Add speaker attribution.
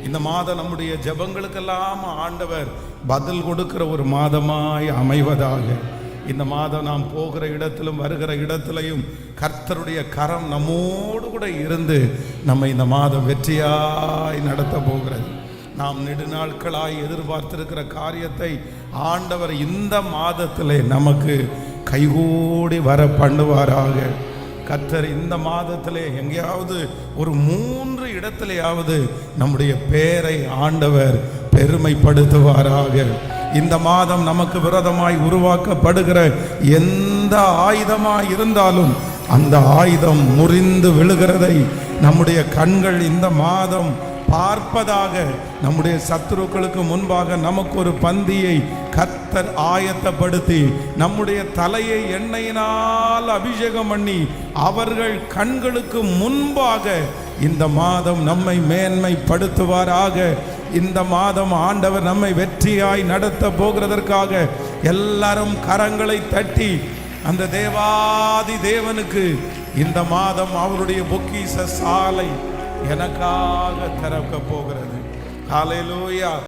Speaker 1: இந்த மாதம் நம்முடைய ஜெபங்களுக்கெல்லாம் ஆண்டவர் பதில் கொடுக்கிற ஒரு மாதமாய் அமைவதாக. இந்த மாதம் நாம் போகிற இடத்திலும் வருகிற இடத்திலையும் கர்த்தருடைய கரம் நம்மோடு கூட இருந்து நம்ம இந்த மாதம் வெற்றியாய் நடத்த போகிறது. நாம் நெடுநாட்களாய் எதிர்பார்த்திருக்கிற காரியத்தை ஆண்டவர் இந்த மாதத்திலே நமக்கு கைகூடி வர பண்ணுவாராக. கர்த்தர் இந்த மாதத்திலே எங்கேயாவது ஒரு 3 இடத்திலேயாவது நம்முடைய பெயரை ஆண்டவர் பெருமைப்படுத்துவாராக. இந்த மாதம் நமக்கு விரோதமாய் உருவாக்கப்படுகிற எந்த ஆயுதமாய் இருந்தாலும் அந்த ஆயுதம் முறிந்து விழுகிறதை நம்முடைய கண்கள் இந்த மாதம் பார்ப்பதாக. நம்முடைய சத்துருக்களுக்கு முன்பாக நமக்கு ஒரு பந்தியை கர்த்தர் ஆயத்தப்படுத்தி நம்முடைய தலையை எண்ணெயினால் அபிஷேகம் பண்ணி அவர்கள் கண்களுக்கு முன்பாக இந்த மாதம் நம்மை மேன்மைப்படுத்துவாராக. இந்த மாதம் ஆண்டவர் நம்மை வெற்றியாய் நடத்த போகிறதற்காக எல்லாரும் கரங்களை தட்டி அந்த தேவாதி தேவனுக்கு இந்த மாதம் அவருடைய பொக்கிஷ சாலை எனக்காக திறக்க போகிறது. ஹல்லேலூயா.